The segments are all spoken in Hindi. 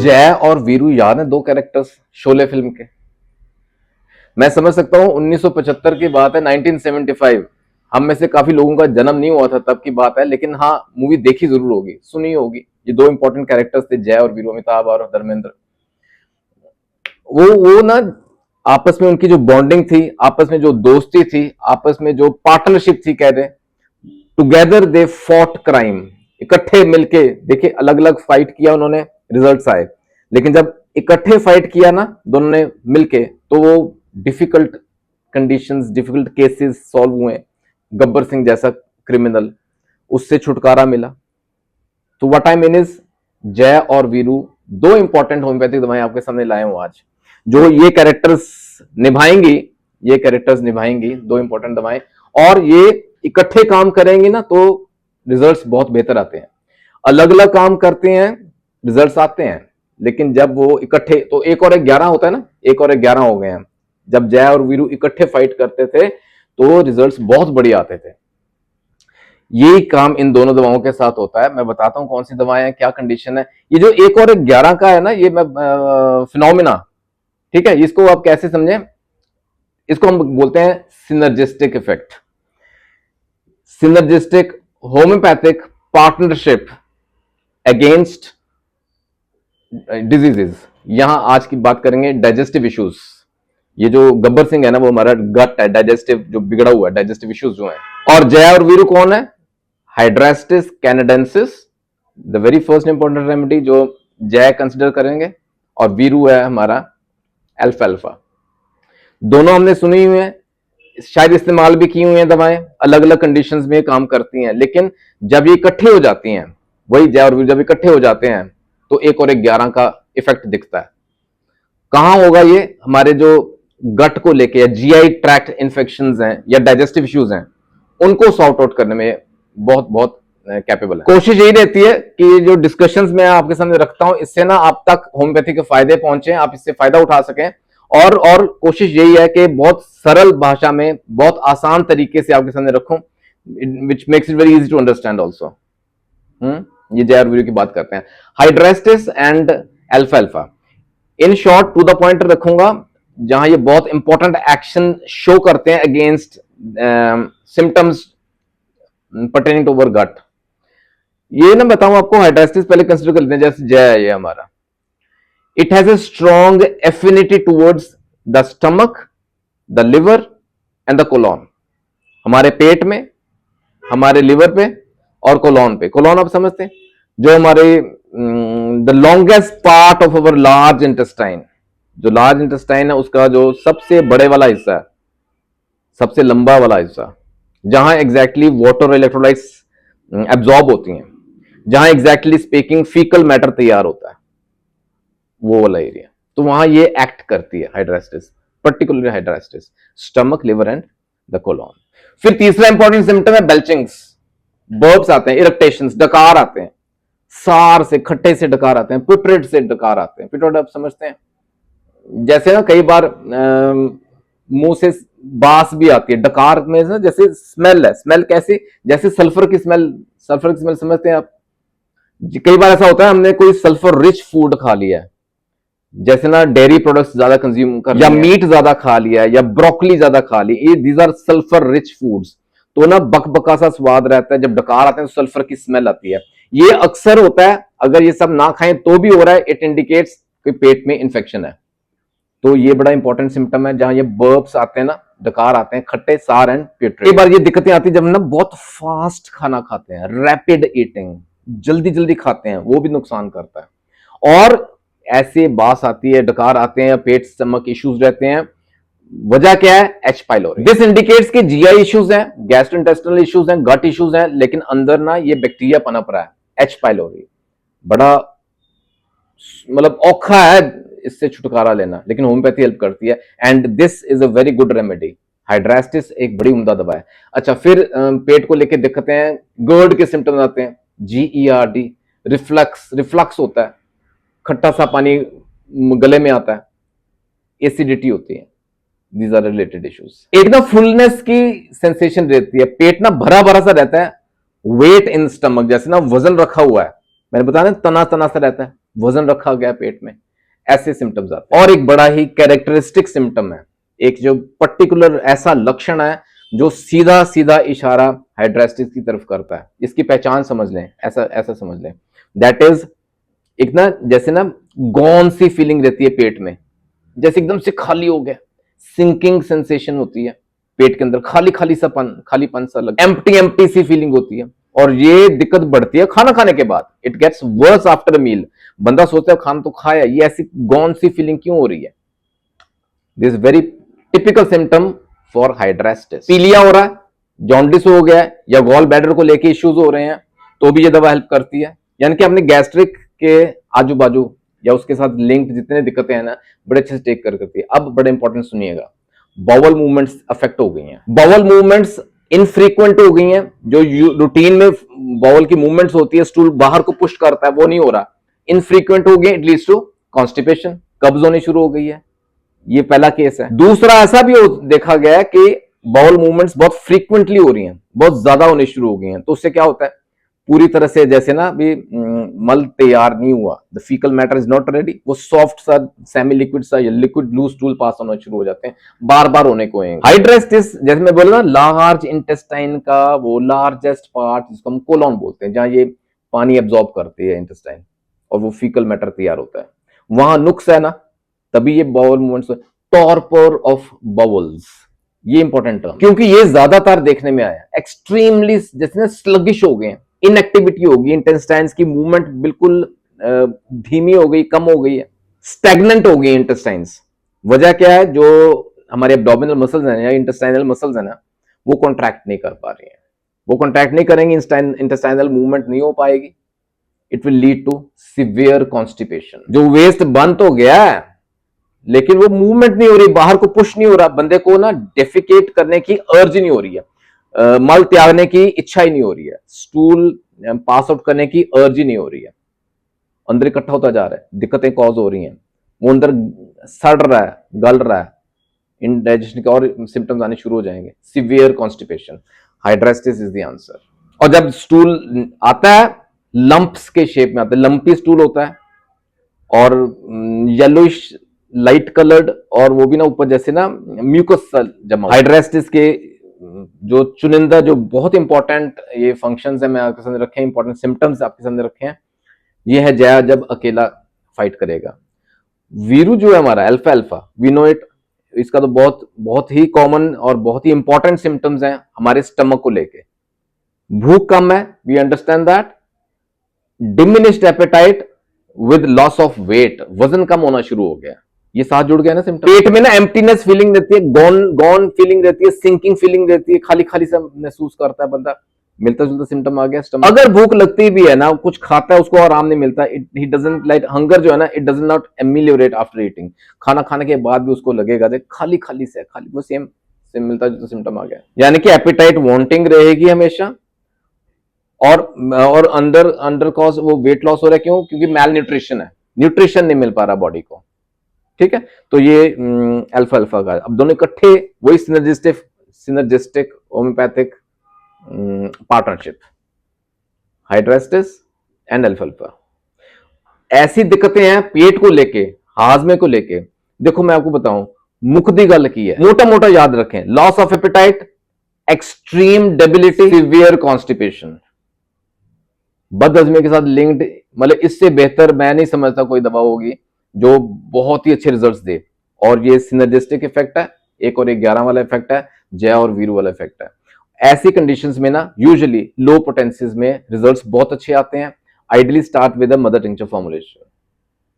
जय और वीरू याद है, दो कैरेक्टर्स शोले फिल्म के। मैं समझ सकता हूं 1975 की बात है, 1975। हम में से काफी लोगों का जन्म नहीं हुआ था तब की बात है, लेकिन हाँ मूवी देखी जरूर होगी, सुनी होगी। ये दो इंपॉर्टेंट कैरेक्टर्स थे, जय और वीरू, अमिताभ और धर्मेंद्र। वो ना आपस में उनकी जो बॉन्डिंग थी, आपस में जो दोस्ती थी, आपस में जो पार्टनरशिप थी, कह दें टुगेदर दे फॉट क्राइम। इकट्ठे मिलके देखिए, अलग अलग फाइट किया उन्होंने, रिजल्ट्स आए। लेकिन जब इकट्ठे फाइट किया ना दोनों ने मिलके, तो वो difficult conditions, difficult cases solve हुए। गब्बर सिंह जैसा क्रिमिनल, उससे छुटकारा मिला। तो व्हाट आई मीन इज, जय और वीरू दो इंपॉर्टेंट होम्योपैथिक दवाएं आपके सामने लाए हूं आज, जो ये कैरेक्टर्स निभाएंगी। ये कैरेक्टर्स निभाएंगी दो इंपॉर्टेंट दवाएं, और ये इकट्ठे काम करेंगे ना तो रिजल्ट्स बहुत बेहतर आते हैं। अलग अलग काम करते हैं, रिजल्ट्स आते हैं, लेकिन जब वो इकट्ठे, तो 1 और 1 11 होता है ना, 1 और 1 11 हो गए हैं। जब जय और वीरू इकट्ठे फाइट करते थे तो रिजल्ट्स बहुत बढ़िया आते थे। यही काम इन दोनों दवाओं के साथ होता है। मैं बताता हूं कौन सी दवाएं हैं, क्या कंडीशन है। ये जो 1 और 1 11 का है ना, ये फिनोमिना, ठीक है, इसको आप कैसे समझें, इसको हम बोलते हैं synergistic effect, synergistic homeopathic partnership against diseases. यहां आज की बात करेंगे डाइजेस्टिव इश्यूज। ये जो गब्बर सिंह है ना, वो हमारा गट है, डाइजेस्टिव जो बिगड़ा हुआ है, डाइजेस्टिव इश्यूज जो हैं। और जय और वीरू कौन है, hydrastis canadensis, the very first important remedy जो जय कंसिडर करेंगे, और वीरू है हमारा अल्फाल्फा। दोनों हमने सुनी हुई है, शायद इस्तेमाल भी की हुई हैं दवाएं, अलग अलग कंडीशंस में काम करती हैं। लेकिन जब ये इकट्ठे हो जाती हैं, वही जय और वीरू जब इकट्ठे हो जाते हैं, तो 1 और 1 11 का इफेक्ट दिखता है। कहां होगा ये, हमारे जो गट को लेके, या जीआई ट्रैक्ट इंफेक्शंस हैं, या डाइजेस्टिव इश्यूज हैं, उनको सॉर्ट आउट करने में बहुत बहुत कैपेबल है। कोशिश यही रहती है कि जो डिस्कशंस मैं आपके सामने रखता हूं, इससे ना आप तक होम्योपैथी के फायदे पहुंचे, आप इससे फायदा उठा सकें। और कोशिश यही है कि बहुत सरल भाषा में, बहुत आसान तरीके से आपके सामने रखूं, which makes it very easy to understand also. ये जय और वीरू की बात करते हैं, हाइड्रास्टिस एंड अल्फाल्फा। In short to the point रखूंगा, जहां ये बहुत इंपॉर्टेंट एक्शन शो करते हैं against symptoms pertaining to our gut. ये ना बताऊं आपको, हाइड्रास्टिस पहले कंसिडर कर लेते हैं, जैसे जय है ये हमारा। It has a strong affinity towards the stomach, the liver and the colon. हमारे पेट में, हमारे लिवर पे और कोलॉन पे। कोलॉन आप समझते हैं, जो हमारे the longest part of our large intestine. जो लार्ज इंटेस्टाइन है उसका जो सबसे बड़े वाला हिस्सा है, सबसे लंबा वाला हिस्सा, जहां एग्जैक्टली वाटर इलेक्ट्रोलाइट्स एब्जॉर्ब होती हैं, जहां एग्जैक्टली स्पीकिंग फीकल मैटर तैयार होता है, वो वाला एरिया। तो वहां ये एक्ट करती है hydrastis, particularly hydrastis, stomach, liver and the colon. फिर तीसरा इंपॉर्टेंट सिम्टम है बेल्चिंग्स, बर्ब्स आते हैं, इरिटेशंस, डकार आते हैं, सार से, खट्टे से डकार आते हैं, पिपरेट से डकार आते हैं। पिपरेट आप समझते हैं, जैसे ना कई बार मुंह से बास भी आती है, डकार में ना जैसे स्मेल है। स्मेल कैसी, जैसे सल्फर की स्मेल, सल्फर की स्मेल समझते हैं आप। कई बार ऐसा होता है, हमने कोई सल्फर रिच फूड खा लिया है, जैसे ना डेयरी प्रोडक्ट्स ज्यादा कंज्यूम कर, या मीट ज्यादा खा लिया, या ब्रोकली ज्यादा खा ली, ये these are sulphur rich foods. तो ना बकबका सा स्वाद रहता है, जब डकार आते हैं तो सल्फर की स्मेल आती है। ये अक्सर होता है, अगर ये सब ना खाएं तो भी हो रहा है, इट इंडिकेट्स कि पेट में इंफेक्शन है। तो ये बड़ा इंपॉर्टेंट सिम्टम है, जहां ये बर्ब्स आते हैं ना, डकार आते हैं, खट्टे, सार एंड पिपरेट। कई बार ये दिक्कतें आती है जब ना बहुत फास्ट खाना खाते हैं, रैपिड ईटिंग, जल्दी जल्दी खाते हैं, वो भी नुकसान करता है। और ऐसे बास आती है, डकार आते हैं, या पेट स्टमक इश्यूज रहते हैं। वजह क्या है, एच पाइलोरी। दिस इंडिकेट्स कि जीआई इश्यूज हैं, गैस्ट्रोइंटेस्टिनल इश्यूज हैं, गट इश्यूज हैं, लेकिन अंदर ना ये बैक्टीरिया पनप रहा है, एच पाइलोरी। बड़ा मतलब औखा है इससे छुटकारा लेना, लेकिन होम्योपैथी हेल्प करती है, and this is a very good remedy. Hydrastis एक बड़ी उम्दा दवा है। अच्छा, फिर पेट को लेकर दिक्कतें हैं, गर्ड के सिम्टम्स आते हैं, GERD, रिफ्लक्स, रिफ्लक्स होता है, खट्टा सा पानी गले में आता है, एसिडिटी होती है। These are related issues. एक ना फुलनेस की सेंसेशन रहती है, पेट ना भरा भरा सा रहता है, वेट इन स्टमक, जैसे ना वजन रखा हुआ है, मैंने बताया ना, तना तना सा रहता है, वजन रखा गया पेट में, ऐसे सिम्टम्स आते हैं। और एक बड़ा ही कैरेक्टरिस्टिक सिम्टम है, एक जो पर्टिकुलर ऐसा लक्षण है जो सीधा सीधा इशारा हाइड्रेस्टिस की तरफ करता है। इसकी पहचान समझ लें, ऐसा ऐसा समझ लें, दैट इज एक ना जैसे ना गौन सी फीलिंग रहती है पेट में, जैसे एकदम से खाली हो गया, सिंकिंग सेंसेशन होती है पेट के अंदर, खाली खाली सा खालीपन सा लग, एम्प्टी एम्प्टी सी फीलिंग होती है। और ये दिक्कत बढ़ती है खाना खाने के बाद, it gets worse after a meal. बंदा सोचता है खाना तो खाया, ये ऐसी गौन सी फीलिंग क्यों हो रही है? This very typical symptom for Hydrastis. पीलिया हो रहा है, जॉन्डिस हो गया है, या गॉल ब्लैडर को लेके इश्यूज हो रहे हैं, तो भी ये दवा हेल्प करती है। यानी कि अपने गैस्ट्रिक के आजू बाजू या उसके साथ लिंक्ड जितने दिक्कतें हैं ना, बड़े अच्छे से टेक कर करती है। अब बड़े इंपॉर्टेंट सुनिएगा, बाउल मूवमेंट्स अफेक्ट हो गई हैं, बाउल मूवमेंट्स इनफ्रीक्वेंट हो गई हैं। जो रूटीन में बाउल की मूवमेंट्स होती है, स्टूल बाहर को पुश करता है, वो नहीं हो रहा, इनफ्रीक्वेंट हो गई, इट लीड्स टू कॉन्स्टिपेशन, कब्ज होनी शुरू हो गई है। ये पहला केस है। दूसरा ऐसा भी देखा गया है कि बाउल मूवमेंट्स बहुत फ्रीक्वेंटली हो रही हैं, बहुत ज्यादा होने शुरू हो गई हैं, तो उससे क्या होता है, पूरी तरह से जैसे ना भी मल तैयार नहीं हुआ, the faecal matter is not ready, वो सॉफ्ट सा सेमी लिक्विड सा या लिक्विड लूज स्टूल पास होना शुरू हो जाते हैं, बार बार होने को हैं। हाइड्रेस्टिस जैसे मैं बोला ना, लार्ज इंटेस्टाइन का वो लार्जेस्ट पार्ट जिसको हम कोलॉन बोलते हैं, जहां ये पानी एब्जॉर्ब करती है इंटेस्टाइन और वो फीकल मैटर तैयार होता है, वहां नुक्स है ना, तभी ये bowel movements, torpor of bowels, ये इंपॉर्टेंट टर्म, क्योंकि ये ज्यादातर देखने में आया, एक्सट्रीमली जैसे ना स्लगिश हो गए हैं, इनएक्टिविटी होगी, इंटेस्टाइन्स की मूवमेंट बिल्कुल धीमी हो गई, कम हो गई है, स्टैग्नेंट हो गई इंटेस्टाइन्स। वजह क्या है, जो हमारे एब्डोमिनल मसल्स हैं या इंटेस्टाइनल मसल्स हैं ना, वो कॉन्ट्रैक्ट नहीं कर पा रही हैं, वो कॉन्ट्रैक्ट नहीं करेंगे, इंटेस्टाइनल मूवमेंट नहीं हो पाएगी, it will lead to severe constipation. जो वेस्ट बंद हो गया है लेकिन वो मूवमेंट नहीं हो रही, बाहर को पुश नहीं हो रहा, बंदे को ना डेफिकेट करने की अर्ज नहीं हो रही है, मल त्यागने की इच्छा ही नहीं हो रही है, स्टूल पास आउट करने की अर्ज ही नहीं हो रही है, अंदर इकट्ठा होता जा रहा है, दिक्कतें कॉज हो रही हैं, वो अंदर सड़ रहा है, गल रहा है, इंडाइजेशन के और सिम्टम्स आने शुरू हो जाएंगे, severe constipation. Hydrastis is the answer. और जब स्टूल आता है लंप्स के शेप में आता है, लंपी स्टूल होता है और येलोइश लाइट कलर्ड, और वो भी ना ऊपर जैसे ना म्यूकस जमा। हाइड्रेस्टिस के जो चुनिंदा जो बहुत इंपॉर्टेंट ये फंक्शंस है, मैं आपके सामने रखे हैं, इंपॉर्टेंट सिम्टम्स आपके सामने रखे हैं, ये है जया जब अकेला फाइट करेगा। वीरू जो है हमारा alpha alpha, we know it, इसका तो बहुत बहुत ही कॉमन और बहुत ही इंपॉर्टेंट सिम्टम्स हैं हमारे स्टमक को लेके। भूख कम है, we understand that, diminished appetite with loss of weight, वजन कम होना शुरू हो गया, ये साथ जुड़ गया ना सिम्टम। पेट में ना एम्प्टीनेस फीलिंग रहती है, गॉन गॉन फीलिंग रहती है, सिंकिंग फीलिंग रहती है, खाली खाली सा महसूस करता है बंदा, मिलता जुलता सिम्टम आ गया स्टमक। अगर भूख लगती भी है ना, कुछ खाता है, उसको आराम नहीं मिलता, ही डजंट लाइक, हंगर जो है ना, it does not ameliorate after eating, खाना खाने के बाद भी उसको लगेगा खाली खाली से, खाली, वो सेम मिलता जुलता सिम्टम आ गया, यानी कि एपेटाइट वांटिंग रहेगी हमेशा, और अंदर अंडर कॉज वो वेट लॉस हो रहा है, क्यों? क्योंकि मैल न्यूट्रिशन है, न्यूट्रिशन नहीं मिल पा रहा बॉडी को, ठीक है। तो ये अल्फा अल्फा का, अब दोनों इकट्ठे वही synergistic homeopathic partnership, Hydrastis and alpha alpha. ऐसी दिक्कतें हैं पेट को लेके, हाजमे को लेके, देखो मैं आपको बताऊं, मुख दी गल की है, मोटा मोटा याद रखें, loss of appetite, extreme debility, severe constipation, बदहजमी के साथ लिंक्ड, मतलब इससे बेहतर मैं नहीं समझता कोई दवा होगी जो बहुत ही अच्छे रिजल्ट्स दे। और ये सिनर्जिस्टिक इफेक्ट है, एक और एक 11 वाला इफेक्ट है, जया और वीरू वाला इफेक्ट है। ऐसी कंडीशंस में ना यूजुअली लो पोटेंसीज में रिजल्ट्स बहुत अच्छे आते हैं। Ideally start with a mother tincture formulation,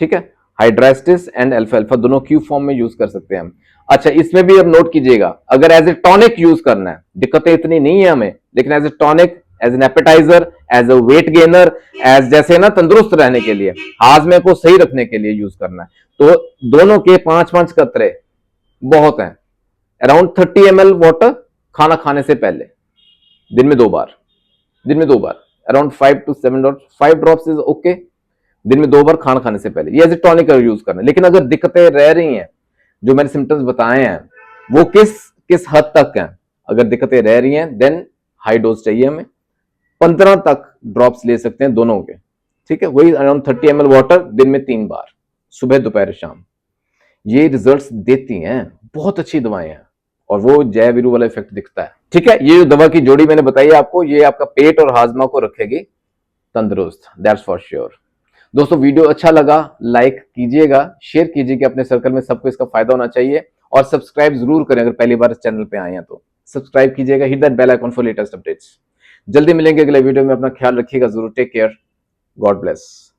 ठीक है। हाइड्रेस्टिस एंड अल्फा अल्फा दोनों क्यू फॉर्म में यूज कर सकते हैं हम। अच्छा, इसमें भी अब नोट कीजिएगा, अगर एज ए टॉनिक यूज करना है, दिक्कतें इतनी नहीं है हमें, लेकिन as a tonic, as an appetiser, as a weight gainer, as जैसे ना तंदुरुस्त रहने के लिए, हाजमे को सही रखने के लिए यूज करना है, तो दोनों के 5-5 कतरे बहुत हैं। अराउंड 30 ml वाटर खाना खाने से पहले, दिन में 2 बार, around 5 to 7 drops, 5 drops is okay, दिन में 2 बार खाना खाने से पहले, ये एज ए टॉनिक यूज करना है। लेकिन अगर दिक्कतें रह रही हैं, जो मैंने सिम्टम्स बताए हैं, वो किस हद तक हैं, अगर दिक्कतें रह रही हैं, देन हाई डोज चाहिए हमें, 15 तक ड्रॉप्स ले सकते हैं दोनों के, ठीक है, वही अराउंड 30 ml वाटर दिन में 3 बार, सुबह दोपहर शाम। ये रिजल्ट्स देती हैं, बहुत अच्छी दवाएं हैं, और वो जय वीरू वाला इफेक्ट दिखता है। ठीक है, ये जो दवा की जोड़ी मैंने बताई आपको, ये आपका पेट और हाजमा को रखेगी तंदुरुस्त, दैट्स फॉर श्योर। दोस्तों वीडियो अच्छा लगा लाइक कीजिएगा, शेयर कीजिएगा अपने सर्कल में, सबको इसका फायदा होना चाहिए, और सब्सक्राइब जरूर करें अगर पहली बार इस चैनल पे आए हैं तो सब्सक्राइब कीजिएगा, hit that bell icon for latest updates. जल्दी मिलेंगे अगले वीडियो में, अपना ख्याल रखिएगा जरूर, टेक केयर, गॉड ब्लेस।